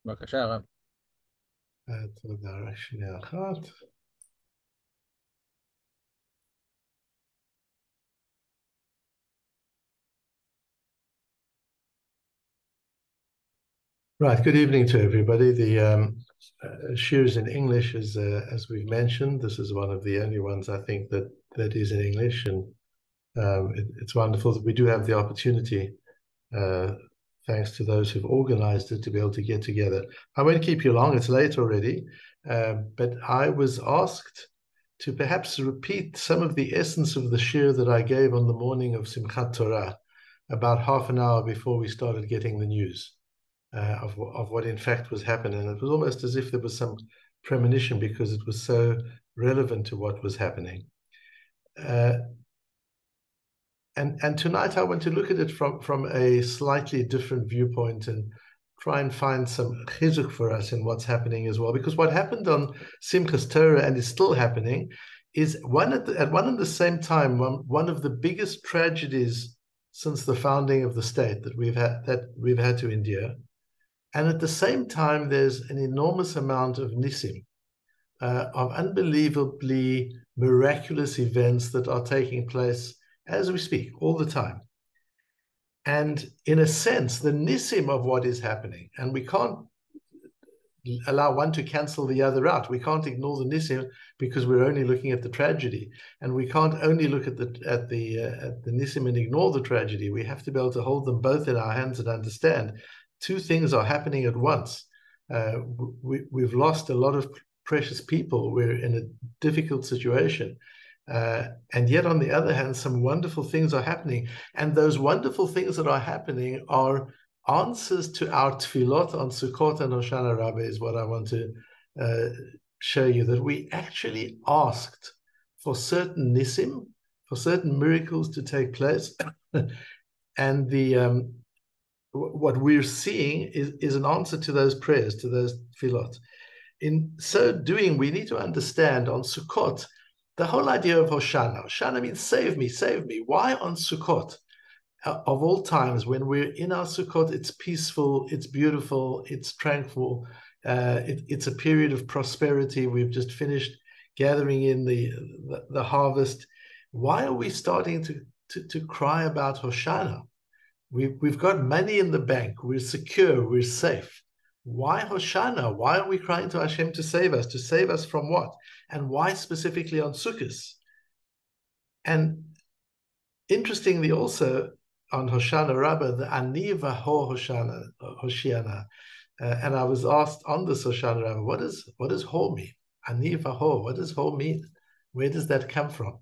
בבקשה, הרב. תודה, רק שנייה אחת. Right, good evening to everybody. The shir is in English, as we've mentioned. This is one of the only ones I think that is in English, and it's wonderful that we do have the opportunity, uh, thanks to those who've organized it, to be able to get together. I won't keep you long; it's late already. But I was asked to perhaps repeat some of the essence of the shir that I gave on the morning of Simchat Torah, about half an hour before we started getting the news. Of what in fact was happening. And it was almost as if there was some premonition because it was so relevant to what was happening. And tonight I want to look at it from a slightly different viewpoint and try and find some chizuk for us in what's happening as well. Because what happened on Simchas Torah and is still happening is at one and the same time, one of the biggest tragedies since the founding of the state that we've had to endure. And at the same time, there's an enormous amount of nisim, of unbelievably miraculous events that are taking place as we speak, all the time. And in a sense, the nisim of what is happening, and we can't allow one to cancel the other out. We can't ignore the nisim because we're only looking at the tragedy, and we can't only look at the nisim and ignore the tragedy. We have to be able to hold them both in our hands and understand two things are happening at once. We've lost a lot of precious people. We're in a difficult situation. And yet, on the other hand, some wonderful things are happening. And those wonderful things that are happening are answers to our tefillot on Sucot and Hoshana Rabbah is what I want to show you, that we actually asked for certain nisim, for certain miracles to take place. And what we're seeing is an answer to those prayers, to those tefillot. In so doing, we need to understand on Sukkot, the whole idea of Hoshana. Hoshana means save me, save me. Why on Sukkot? Of all times, when we're in our Sukkot, it's peaceful, it's beautiful, it's tranquil, it's a period of prosperity. We've just finished gathering in the harvest. Why are we starting to cry about Hoshana? We've got money in the bank. We're secure. We're safe. Why Hoshana? Why are we crying to Hashem to save us? To save us from what? And why specifically on Sukkot? And interestingly, also on Hoshana Rabbah, the Ani Vaho Hoshiana. And I was asked on this Hoshana Rabbah, what does Ho mean? Ani Vaho, what does Ho mean? Where does that come from?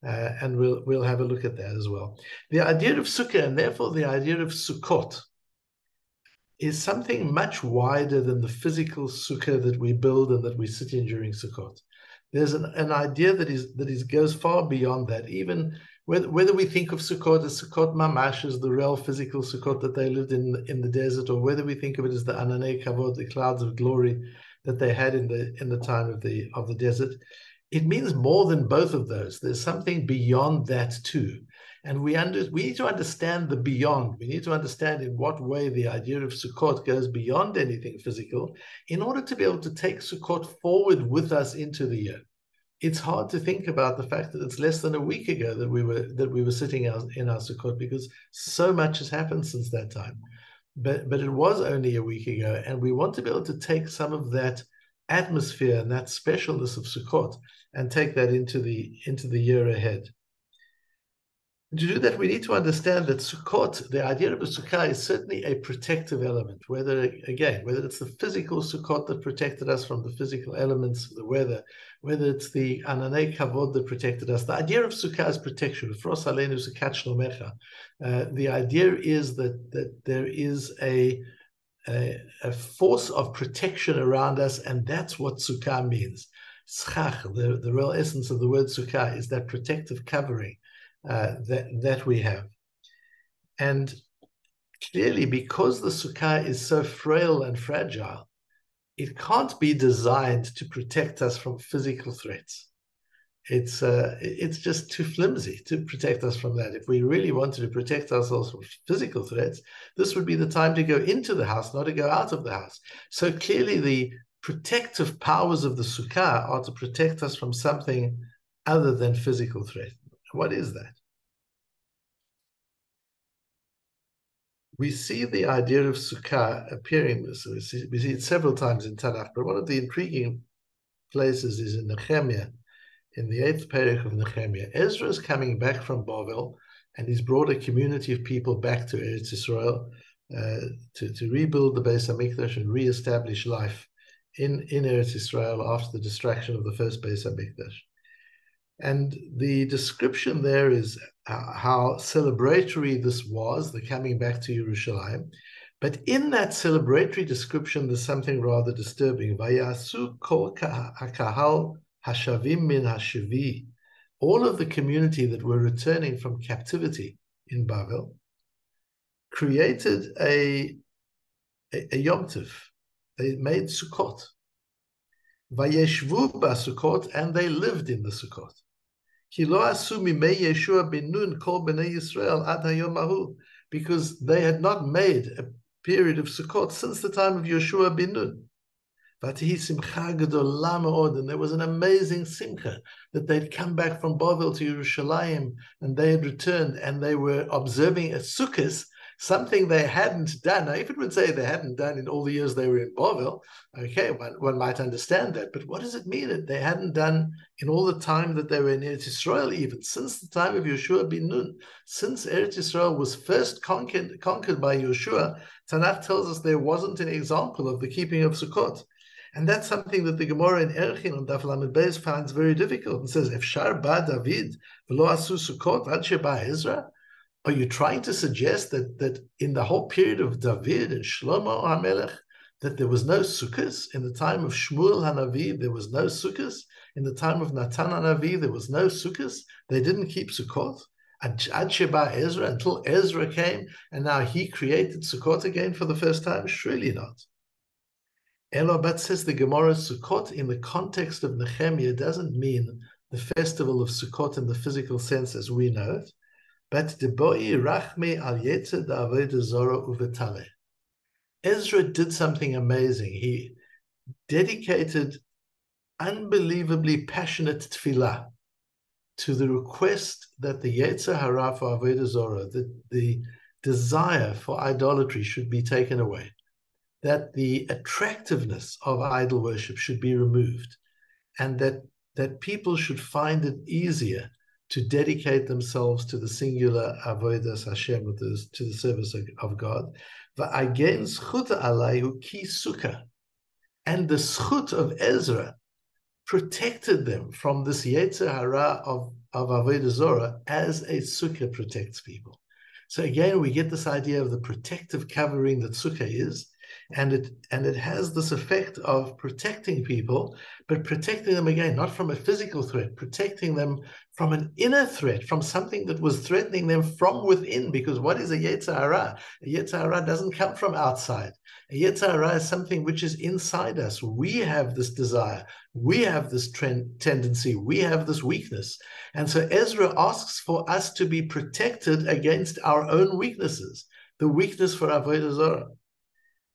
And we'll have a look at that as well. The idea of Sukkah, and therefore the idea of Sukkot, is something much wider than the physical Sukkah that we build and that we sit in during Sukkot. There's an idea that goes far beyond that. Even whether we think of Sukkot as Sukkot Mamash, as the real physical Sukkot that they lived in the desert, or whether we think of it as the Ananei Kavod, the clouds of glory that they had in the time of the desert. It means more than both of those. There's something beyond that too. And we need to understand the beyond. We need to understand in what way the idea of Sukkot goes beyond anything physical in order to be able to take Sukkot forward with us into the year. It's hard to think about the fact that it's less than a week ago that we were sitting in our Sukkot, because so much has happened since that time. But it was only a week ago, and we want to be able to take some of that atmosphere and that specialness of Sukkot and take that into the year ahead. And to do that, we need to understand that Sukkot, the idea of a Sukkah, is certainly a protective element. Whether it's the physical Sukkot that protected us from the physical elements of the weather, whether it's the Ananei Kavod that protected us. The idea of Sukkah is protection. The idea is that there is a force of protection around us, and that's what Sukkah means. Schach, the real essence of the word Sukkah, is that protective covering that we have. And clearly, because the Sukkah is so frail and fragile, it can't be designed to protect us from physical threats. it's just too flimsy to protect us from that. If we really wanted to protect ourselves from physical threats, this would be the time to go into the house, not to go out of the house. So clearly the protective powers of the Sukkah are to protect us from something other than physical threat. What is that? We see the idea of Sukkah appearing, so we see it several times in Tanakh, but one of the intriguing places is in Nehemiah, in the 8th perek of Nehemiah. Ezra is coming back from Bavel, and he's brought a community of people back to Eretz Israel to rebuild the Beis HaMikdash and re-establish life in Eretz Israel after the destruction of the first Beis HaMikdash. And the description there is how celebratory this was, the coming back to Yerushalayim. But in that celebratory description, there's something rather disturbing. Vayasu kol hakahal hashavim min hashivi. All of the community that were returning from captivity in Bavel created a Yom Tov. They made Sucot. Vayeshvu b'Sucot, and they lived in the Sucot. Ki lo asu mimei Yeshua ben Nun kol bnei Yisrael ad hayom hahu, because they had not made a period of Sukkot since the time of Yeshua ben Nun. Vatihi simcha gedola me'od, and there was an amazing simcha that they'd come back from Bavel to Yerushalayim, and they had returned, and they were observing a Sukkot, something they hadn't done. Now, if it would say they hadn't done in all the years they were in Bavel, okay, one might understand that. But what does it mean that they hadn't done in all the time that they were in Eretz Israel, even since the time of Yeshua ben Nun? Since Eretz Israel was first conquered by Yeshua, Tanakh tells us there wasn't an example of the keeping of Sukkot. And that's something that the Gemara in Erchin on Daf Lamed Beis finds very difficult and says, Efshar ba David v'lo asu Sukkot ad sheba Ezra? Are you trying to suggest that in the whole period of David and Shlomo HaMelech, that there was no sukkahs? In the time of Shmuel HaNavi, there was no sukkahs. In the time of Natan HaNavi, there was no sukkahs. They didn't keep Sukkot. Ad Sheba Ezra, until Ezra came, and now he created Sukkot again for the first time? Surely not. Elobat says the Gemara, Sukkot in the context of Nehemiah doesn't mean the festival of Sukkot in the physical sense as we know it, but deboi rachme al yetzer da'avodah zora uvetale. Ezra did something amazing. He dedicated unbelievably passionate tefillah to the request that the yetzer hara for avodah zora, that the desire for idolatry should be taken away, that the attractiveness of idol worship should be removed, and that people should find it easier to dedicate themselves to the singular avodas Hashem, to the service of God. Va'agen zchut alayhu ki sukkah. And the zchut of Ezra protected them from this yetzer hara of avodah zorah as a sukkah protects people. So again, we get this idea of the protective covering that sukkah is, and it has this effect of protecting people, but protecting them again, not from a physical threat, protecting them from an inner threat, from something that was threatening them from within. Because what is a yetzer hara? A yetzer hara doesn't come from outside. A yetzer hara is something which is inside us. We have this desire. We have this tendency. We have this weakness. And so Ezra asks for us to be protected against our own weaknesses, the weakness for avodah zorah.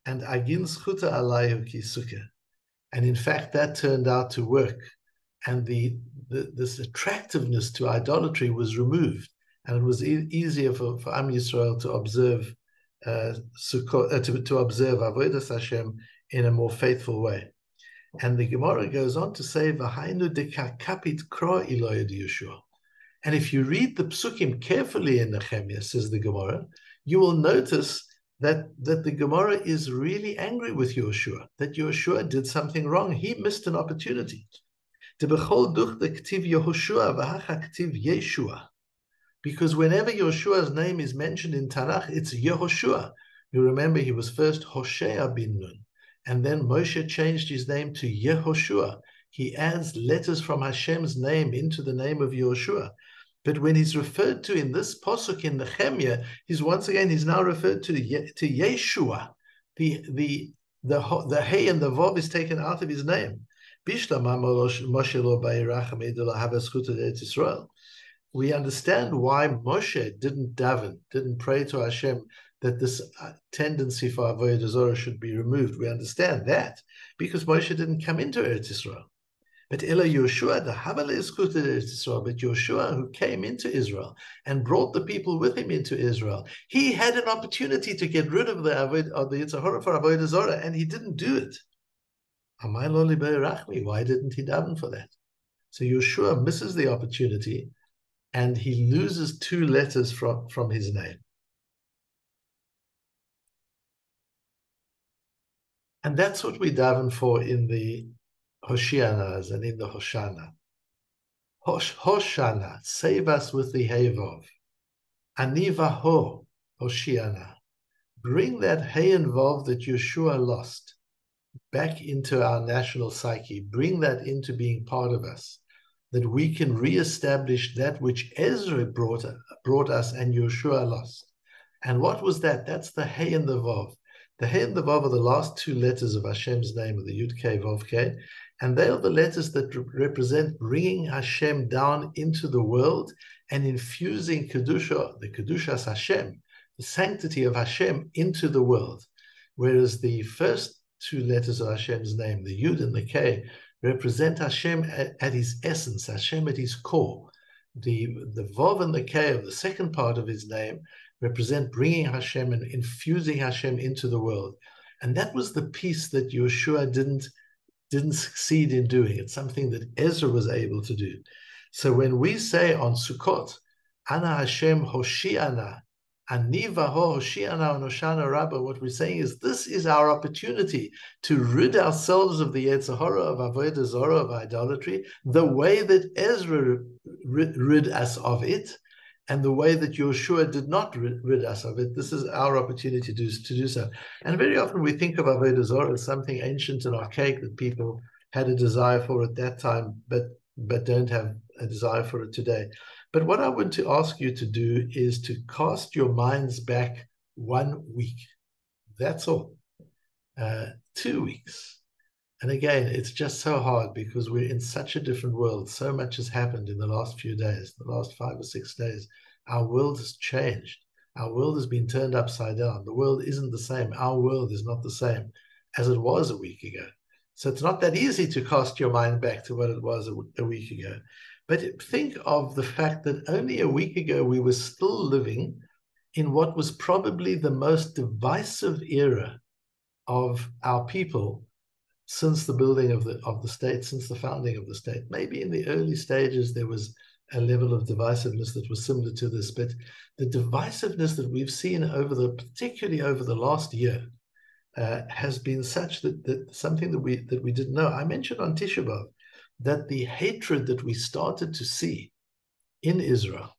And agin zchuta alayhu ki sukkah. And in fact, that turned out to work. And this attractiveness to idolatry was removed. And it was easier for Am Yisrael to observe Sukkot, to observe Avodas Hashem in a more faithful way. And the Gemara goes on to say, V'hainu dekakapit kro iloyed Yeshua. And if you read the psukim carefully in Nehemiah, says the Gemara, you will notice that the Gemara is really angry with Yeshua, that Yeshua did something wrong. He missed an opportunity. Because whenever Yeshua's name is mentioned in Tanakh, it's Yehoshua. You remember he was first Hoshea bin Nun, and then Moshe changed his name to Yehoshua. He adds letters from Hashem's name into the name of Yeshua. But when he's referred to in this posuk in Nehemiah, he's now referred to Yeshua. The hey and the vav is taken out of his name, We understand why Moshe didn't daven, didn't pray to Hashem that this tendency for Avodah Zarah should be removed. We understand that because Moshe didn't come into Eretz Yisrael. But Ela Yoshua, the Havale Zchut Eretz Yisrael, but Yoshua, who came into Israel and brought the people with him into Israel, he had an opportunity to get rid of the Yetzer Hara for Avodah Zarah, and he didn't do it. Why didn't he daven for that? So Yoshua misses the opportunity, and he loses 2 letters from his name. And that's what we daven for in the Hoshianas and in the Hoshana. Hoshana, save us with the Hevov. Anivaho, Hoshiana. Bring that Hey and Vov that Yeshua lost back into our national psyche. Bring that into being part of us, that we can reestablish that which Ezra brought us and Yeshua lost. And what was that? That's the Hey and the Vov. The Hey and the Vav are the last 2 letters of Hashem's name, of the Yud Kei Vav Kei, and they are the letters that represent bringing Hashem down into the world and infusing Kedusha, the Kedushas Hashem, the sanctity of Hashem, into the world. Whereas the first 2 letters of Hashem's name, the Yud and the Kei, represent Hashem at his essence, Hashem at his core. The Vav and the Kei of the second part of his name represent bringing Hashem and infusing Hashem into the world. And that was the piece that Yeshua didn't succeed in doing. It's something that Ezra was able to do. So when we say on Sucot, Ana Hashem Hoshiana, Ani Vaho Hoshiana and Hoshana Rabbah, what we're saying is this is our opportunity to rid ourselves of the Yetzer Hara, of Avodah Zarah, of idolatry, the way that Ezra rid us of it, and the way that Yeshua did not rid us of it. This is our opportunity to do so. And very often we think of Avodah Zarah as something ancient and archaic that people had a desire for at that time, but don't have a desire for it today. But what I want to ask you to do is to cast your minds back 1 week. That's all. 2 weeks. And again, it's just so hard because we're in such a different world. So much has happened in the last few days, the last 5 or 6 days. Our world has changed. Our world has been turned upside down. The world isn't the same. Our world is not the same as it was a week ago. So it's not that easy to cast your mind back to what it was a week ago. But think of the fact that only a week ago we were still living in what was probably the most divisive era of our people since the building of the state, since the founding of the state. Maybe in the early stages there was a level of divisiveness that was similar to this, but the divisiveness that we've seen particularly over the last year, has been such that something that we didn't know. I mentioned on Tisha B'Av that the hatred that we started to see in Israel,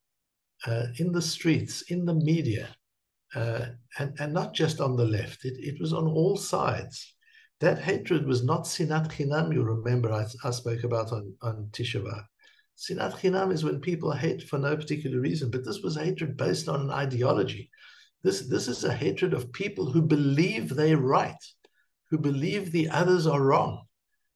in the streets, in the media, and not just on the left, it was on all sides. That hatred was not sinat chinam, you remember I spoke about on Tisha B'Av. Sinat chinam is when people hate for no particular reason, but this was hatred based on an ideology. This is a hatred of people who believe they're right, who believe the others are wrong,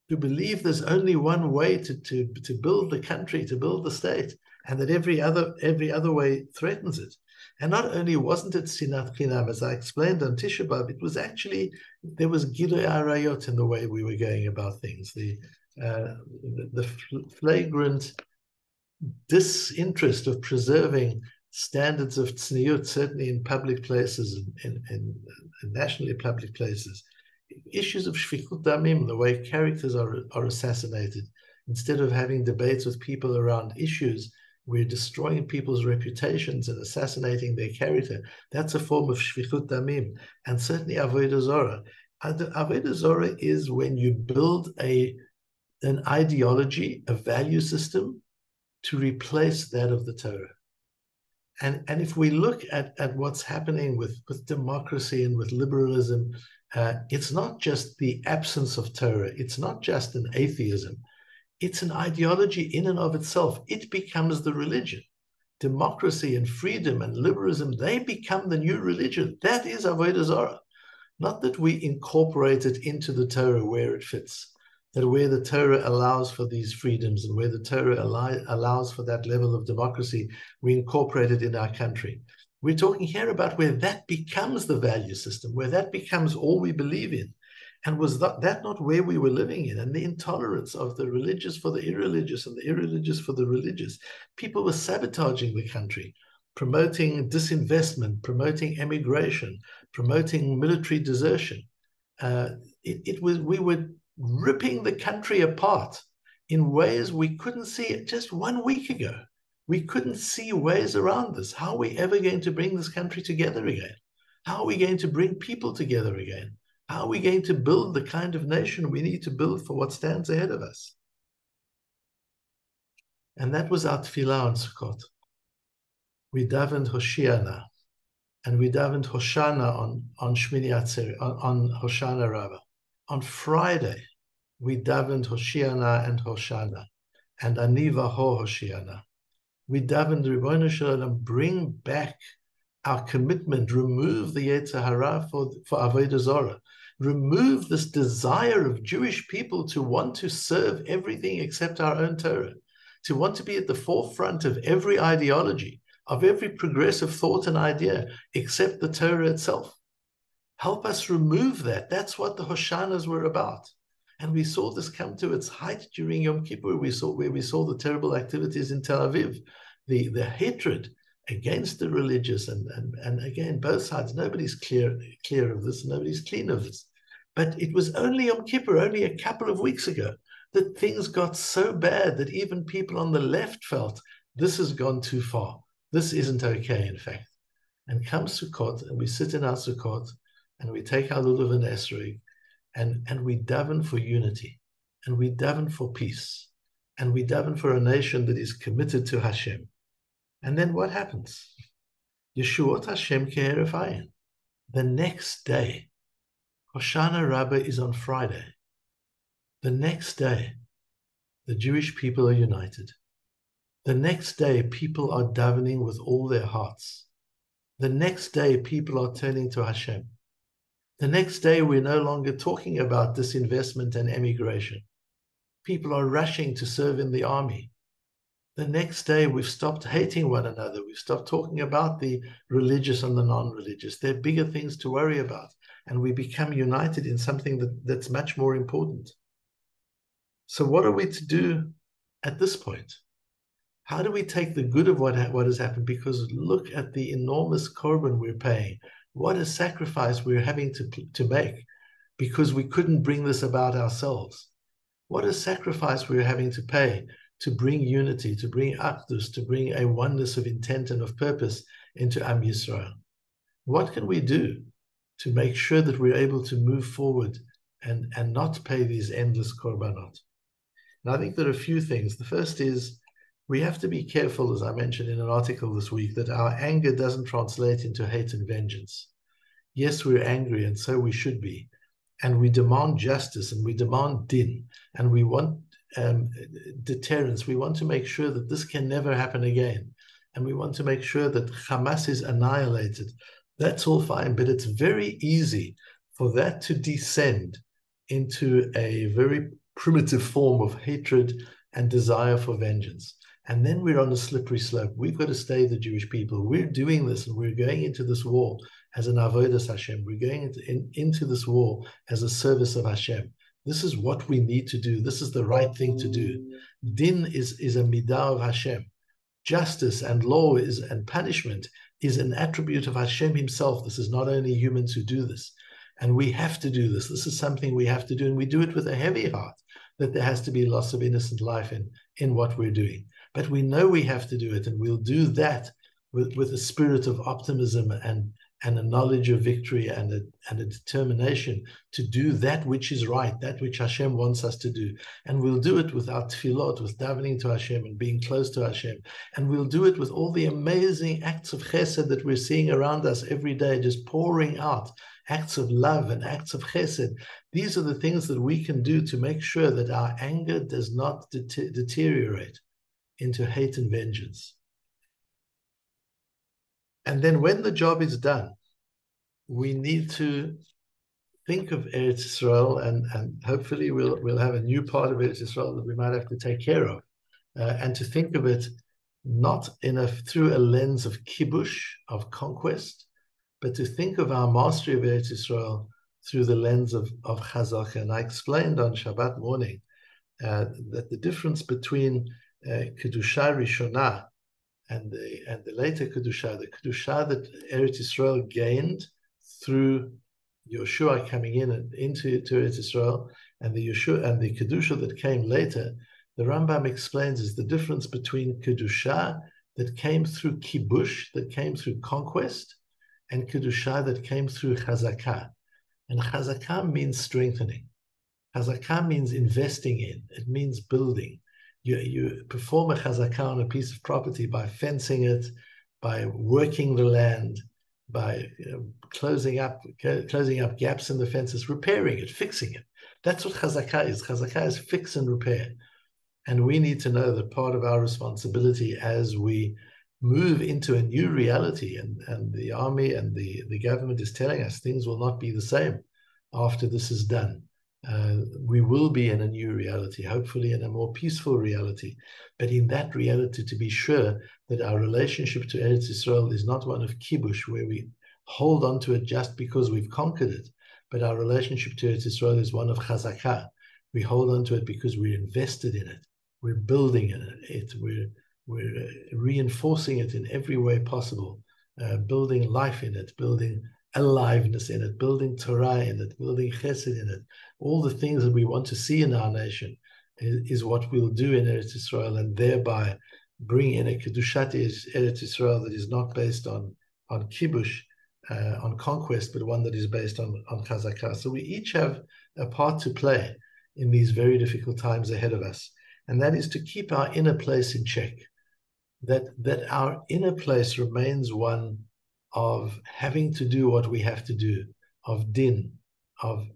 who believe there's only one way to build the country, to build the state, and that every other way threatens it. And not only wasn't it sinat chinam, as I explained on Tisha B'Av, it was actually, there was gilui arayot in the way we were going about things, the flagrant disinterest of preserving standards of tzniut, certainly in public places and nationally public places. Issues of shfichut damim, the way characters are assassinated. Instead of having debates with people around issues, we're destroying people's reputations and assassinating their character. That's a form of shfichut damim. And certainly Avodah Zarah. Avodah Zarah is when you build an ideology, a value system, to replace that of the Torah. And if we look at what's happening with democracy and with liberalism, it's not just the absence of Torah. It's not just an atheism. It's an ideology in and of itself. It becomes the religion. Democracy and freedom and liberalism, they become the new religion. That is Avodah Zarah. Not that we incorporate it into the Torah where it fits. that where the Torah allows for these freedoms and where the Torah allows for that level of democracy, we incorporate it in our country. We're talking here about where that becomes the value system, where that becomes all we believe in. And was that not where we were living in? And the intolerance of the religious for the irreligious and the irreligious for the religious. People were sabotaging the country, promoting disinvestment, promoting emigration, promoting military desertion. We were ripping the country apart in ways we couldn't see it just 1 week ago. We couldn't see ways around this. How are we ever going to bring this country together again? How are we going to bring people together again? How are we going to build the kind of nation we need to build for what stands ahead of us? And that was our tefillah on Sucot. We davened Hoshana, and we davened Hoshana on Shmini Atzeret, on Hoshana Rabbah. On Friday, we davened Hoshiana and Hoshana, and Aniva Ho Hoshiana. We davened Ribono Shel Olam, bring back our commitment, remove the Yetzer Hara for Avodah Zarah, remove this desire of Jewish people to want to serve everything except our own Torah, to want to be at the forefront of every ideology, of every progressive thought and idea, except the Torah itself. Help us remove that. That's what the Hoshanas were about. And we saw this come to its height during Yom Kippur, where we saw the terrible activities in Tel Aviv, the hatred against the religious, and again, both sides. Nobody's clear of this, nobody's clean of this. But it was only Yom Kippur, only a couple of weeks ago, that things got so bad that even people on the left felt this has gone too far. This isn't okay, in fact. And comes Sukkot, and we sit in our Sukkot, and we take our lulav and esrog, and we daven for unity, and we daven for peace, and we daven for a nation that is committed to Hashem. And then what happens? Yeshuot Hashem ke'eref ayin. The next day, Hoshana Rabbah is on Friday. The next day, the Jewish people are united. The next day, people are davening with all their hearts. The next day, people are turning to Hashem. The next day, we're no longer talking about disinvestment and emigration. People are rushing to serve in the army. The next day, we've stopped hating one another. We've stopped talking about the religious and the non-religious. There are bigger things to worry about. And we become united in something that's much more important. So what are we to do at this point? How do we take the good of what has happened? Because look at the enormous korban we're paying. What a sacrifice we're having to make because we couldn't bring this about ourselves. What a sacrifice we're having to pay to bring unity, to bring achdus, to bring a oneness of intent and of purpose into Am Yisrael. What can we do to make sure that we're able to move forward and not pay these endless korbanot? And I think there are a few things. The first is we have to be careful, as I mentioned in an article this week, that our anger doesn't translate into hate and vengeance. Yes, we're angry, and so we should be. And we demand justice, and we demand din, and we want deterrence. We want to make sure that this can never happen again. And we want to make sure that Hamas is annihilated. That's all fine, but it's very easy for that to descend into a very primitive form of hatred and desire for vengeance. And then we're on a slippery slope. We've got to stay the Jewish people. We're doing this, and we're going into this war as an avodas Hashem. We're going into this war as a service of Hashem. This is what we need to do. This is the right thing to do. Din is a midah of Hashem. Justice and law and punishment is an attribute of Hashem himself. This is not only humans who do this. And we have to do this. This is something we have to do. And we do it with a heavy heart, that there has to be loss of innocent life in what we're doing. But we know we have to do it. And we'll do that with a spirit of optimism and a knowledge of victory and a determination to do that which is right, that which Hashem wants us to do. And we'll do it with our tefillot, with davening to Hashem and being close to Hashem. And we'll do it with all the amazing acts of chesed that we're seeing around us every day, just pouring out acts of love and acts of chesed. These are the things that we can do to make sure that our anger does not deteriorate into hate and vengeance. And then when the job is done, we need to think of Eretz Israel, and hopefully we'll have a new part of Eretz Israel that we might have to take care of, and to think of it not through a lens of kibush, of conquest, but to think of our mastery of Eretz Israel through the lens of Chazaka. And I explained on Shabbat morning that the difference between Kedusha Rishonah and the later Kedusha, the Kedusha that Eretz Israel gained through Yeshua coming into Eretz Israel, and the Yeshua and the Kedusha that came later, the Rambam explains is the difference between Kedusha that came through kibush, that came through conquest, and Kedusha that came through Chazakah. And Chazakah means strengthening. Chazakah means investing in. It means building. You perform a chazakah on a piece of property by fencing it, by working the land, by closing up gaps in the fences, repairing it, fixing it. That's what chazakah is. Chazakah is fix and repair. And we need to know that part of our responsibility as we move into a new reality, and the army and the government is telling us things will not be the same after this is done. We will be in a new reality, hopefully in a more peaceful reality. But in that reality, to be sure that our relationship to Eretz Israel is not one of kibush, where we hold on to it just because we've conquered it, but our relationship to Eretz Israel is one of chazakah. We hold on to it because we're invested in it. We're building it. We're reinforcing it in every way possible, building life in it, building aliveness in it, building Torah in it, building chesed in it. All the things that we want to see in our nation is what we'll do in Eretz Israel, and thereby bring in a Kedushat Eretz Israel that is not based on kibush, on conquest, but one that is based on chazakah. So we each have a part to play in these very difficult times ahead of us, and that is to keep our inner place in check, that our inner place remains one of having to do what we have to do, of din, of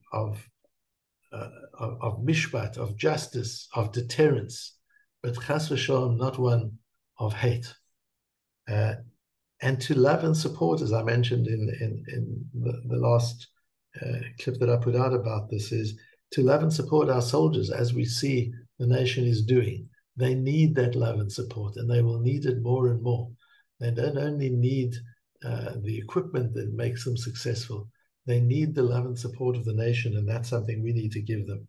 mishpat, of justice, of deterrence, but chas v'shalom, not one of hate. And to love and support, as I mentioned in the last clip that I put out about this, is to love and support our soldiers as we see the nation is doing. They need that love and support, and they will need it more and more. They don't only need the equipment that makes them successful. They need the love and support of the nation, and that's something we need to give them.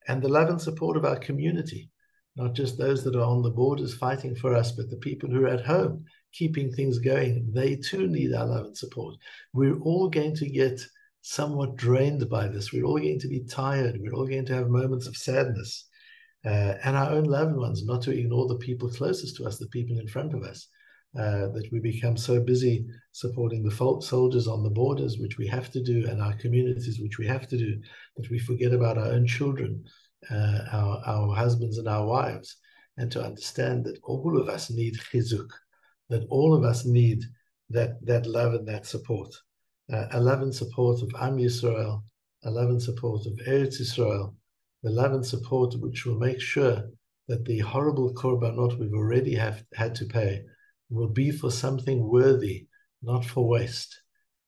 And the love and support of our community, not just those that are on the borders fighting for us, but the people who are at home keeping things going. They too need our love and support. We're all going to get somewhat drained by this. We're all going to be tired. We're all going to have moments of sadness. And our own loved ones, not to ignore the people closest to us, the people in front of us. That we become so busy supporting the soldiers on the borders, which we have to do, and our communities, which we have to do, that we forget about our own children, our husbands and our wives, and to understand that all of us need chizuk, that all of us need that love and that support, a love and support of Am Yisrael, a love and support of Eretz Yisrael, the love and support which will make sure that the horrible korbanot we've already had to pay will be for something worthy, not for waste.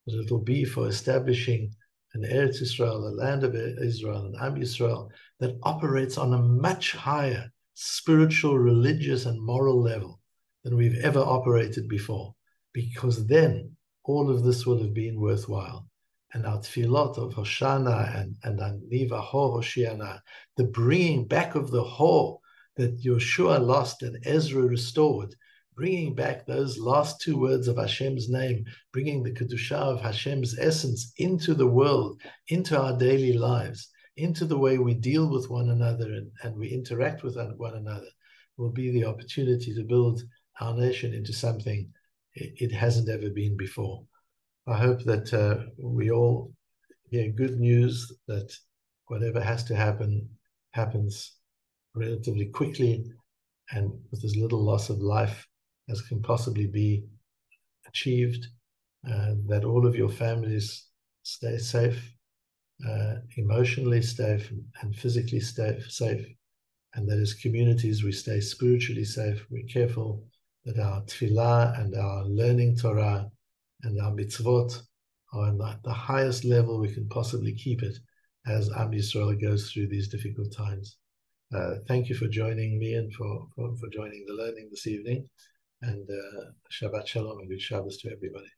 But it'll be for establishing an Eretz Israel, a land of Israel, an Am Yisrael that operates on a much higher spiritual, religious, and moral level than we've ever operated before. Because then all of this will have been worthwhile. And our tefillot of Hoshana and Aniva Ho Hoshiana, the bringing back of the Ho that Yeshua lost and Ezra restored, bringing back those last two words of Hashem's name, bringing the Kedusha of Hashem's essence into the world, into our daily lives, into the way we deal with one another and we interact with one another, will be the opportunity to build our nation into something it hasn't ever been before. I hope that we all hear good news, that whatever has to happen, happens relatively quickly and with as little loss of life as can possibly be achieved, that all of your families stay safe, emotionally safe and physically safe, and that as communities we stay spiritually safe. We're careful that our tefillah and our learning Torah and our mitzvot on the highest level we can possibly keep it as Am Yisrael goes through these difficult times. Thank you for joining me and for joining the learning this evening. And Shabbat Shalom and good Shabbos to everybody.